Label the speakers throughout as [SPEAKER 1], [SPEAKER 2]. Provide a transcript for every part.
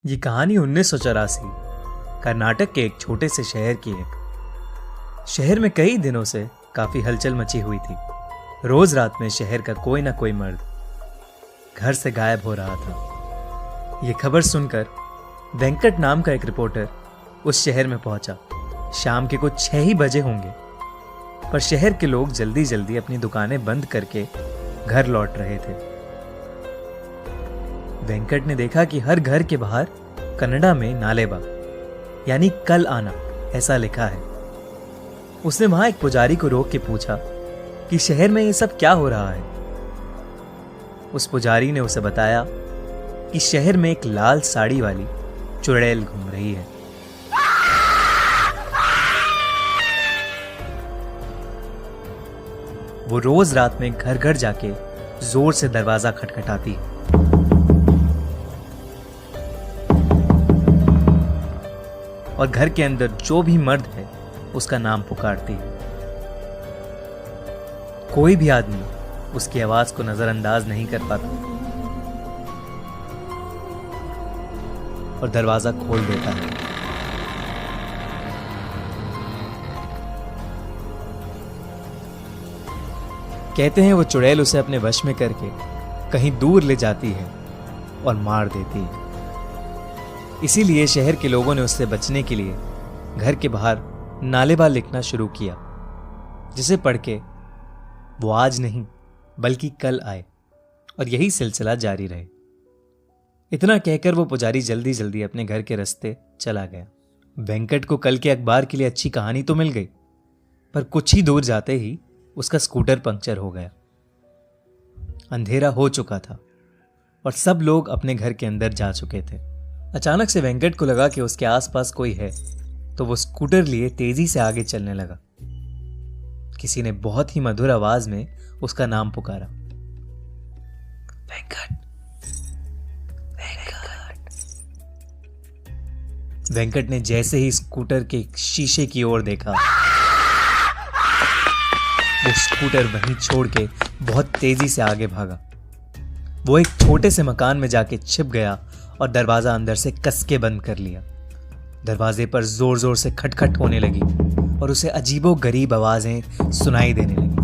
[SPEAKER 1] ये कहानी 1984 कर्नाटक के एक छोटे से शहर की है। शहर में कई दिनों से काफी हलचल मची हुई थी। रोज रात में शहर का कोई ना कोई मर्द घर से गायब हो रहा था। ये खबर सुनकर वेंकट नाम का एक रिपोर्टर उस शहर में पहुंचा। शाम के कुछ 6 ही बजे होंगे, पर शहर के लोग जल्दी जल्दी अपनी दुकानें बंद करके घर लौट रहे थे। वेंकट ने देखा कि हर घर के बाहर कन्नड़ा में नालेबा यानी कल आना ऐसा लिखा है। उसने वहां एक पुजारी को रोक के पूछा कि शहर में ये सब क्या हो रहा है। उस पुजारी ने उसे बताया कि शहर में एक लाल साड़ी वाली चुड़ैल घूम रही है। वो रोज रात में घर घर जाके जोर से दरवाजा खटखटाती है और घर के अंदर जो भी मर्द है उसका नाम पुकारती है। कोई भी आदमी उसकी आवाज को नजरअंदाज नहीं कर पाता और दरवाजा खोल देता है। कहते हैं वो चुड़ैल उसे अपने वश में करके कहीं दूर ले जाती है और मार देती है। इसीलिए शहर के लोगों ने उससे बचने के लिए घर के बाहर नालेबा लिखना शुरू किया, जिसे पढ़ के वो आज नहीं बल्कि कल आए और यही सिलसिला जारी रहे। इतना कहकर वो पुजारी जल्दी जल्दी अपने घर के रास्ते चला गया। वेंकट को कल के अखबार के लिए अच्छी कहानी तो मिल गई, पर कुछ ही दूर जाते ही उसका स्कूटर पंक्चर हो गया। अंधेरा हो चुका था और सब लोग अपने घर के अंदर जा चुके थे। अचानक से वेंकट को लगा कि उसके आसपास कोई है, तो वो स्कूटर लिए तेजी से आगे चलने लगा। किसी ने बहुत ही मधुर आवाज में उसका नाम पुकारा, वेंकट, वेंकट। वेंकट ने जैसे ही स्कूटर के शीशे की ओर देखा, वो स्कूटर वहीं छोड़ के बहुत तेजी से आगे भागा। वो एक छोटे से मकान में जाके छिप गया और दरवाजा अंदर से कस के बंद कर लिया। दरवाजे पर जोर जोर से खटखट होने लगी और उसे अजीबो गरीब आवाजें सुनाई देने लगी।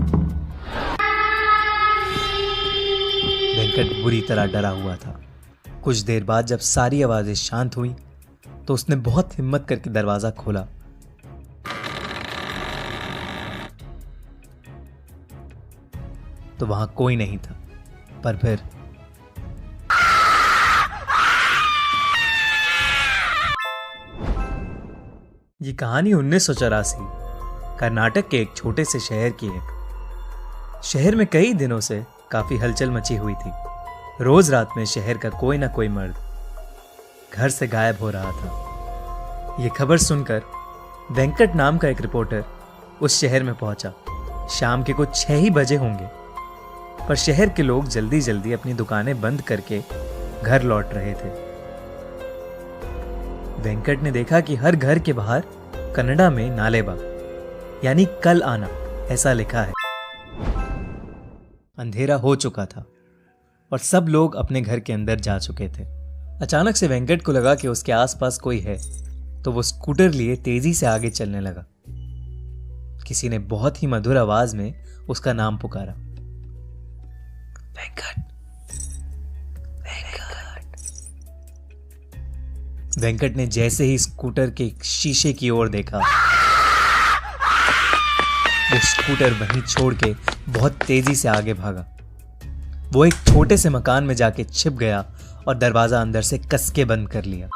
[SPEAKER 1] वेंकट बुरी तरह डरा हुआ था। कुछ देर बाद जब सारी आवाजें शांत हुई तो उसने बहुत हिम्मत करके दरवाजा खोला। तो वहां कोई नहीं था, पर फिर ये कहानी 1984 कर्नाटक के एक छोटे से शहर की है। शहर में कई दिनों से काफी हलचल मची हुई थी। रोज रात में शहर का कोई ना कोई मर्द घर से गायब हो रहा था। ये खबर सुनकर वेंकट नाम का एक रिपोर्टर उस शहर में पहुंचा। शाम के कुछ 6 ही बजे होंगे, पर शहर के लोग जल्दी जल्दी अपनी दुकानें बंद करके घर लौट रहे थे। वेंकट ने देखा कि हर घर के बाहर कन्नड़ा में नालेबा यानी कल आना ऐसा लिखा है। अंधेरा हो चुका था और सब लोग अपने घर के अंदर जा चुके थे। अचानक से वेंकट को लगा कि उसके आसपास कोई है, तो वो स्कूटर लिए तेजी से आगे चलने लगा। किसी ने बहुत ही मधुर आवाज में उसका नाम पुकारा, वेंकट, वेंकट। वेंकट ने जैसे ही स्कूटर के शीशे की ओर देखा, वो स्कूटर वहीं छोड़ के बहुत तेजी से आगे भागा। वो एक छोटे से मकान में जाके छिप गया और दरवाजा अंदर से कस के बंद कर लिया।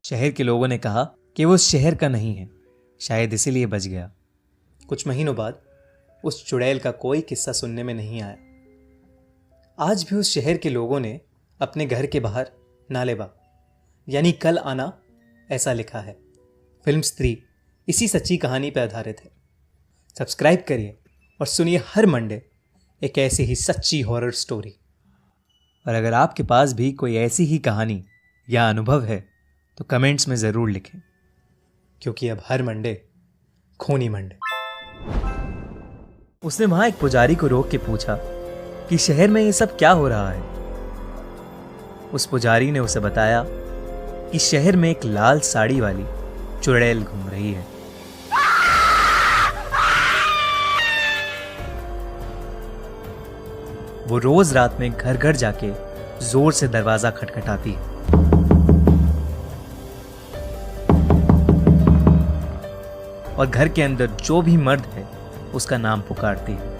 [SPEAKER 1] शहर के लोगों ने कहा कि वो शहर का नहीं है, शायद इसीलिए बच गया। कुछ महीनों बाद उस चुड़ैल का कोई किस्सा सुनने में नहीं आया। आज भी उस शहर के लोगों ने अपने घर के बाहर नालेबा यानी कल आना ऐसा लिखा है। फिल्म स्त्री इसी सच्ची कहानी पर आधारित है। सब्सक्राइब करिए और सुनिए हर मंडे एक ऐसी ही सच्ची हॉरर स्टोरी। और अगर आपके पास भी कोई ऐसी ही कहानी या अनुभव है तो कमेंट्स में ज़रूर लिखें, क्योंकि अब हर मंडे खूनी मंडे। उसने वहां एक पुजारी को रोक के पूछा कि शहर में ये सब क्या हो रहा है। उस पुजारी ने उसे बताया कि शहर में एक लाल साड़ी वाली चुड़ैल घूम रही है। वो रोज रात में घर घर जाके जोर से दरवाजा खटखटाती है और घर के अंदर जो भी मर्द है उसका नाम पुकारती है।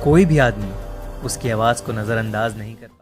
[SPEAKER 1] कोई भी आदमी उसकी आवाज को नजरअंदाज नहीं करता।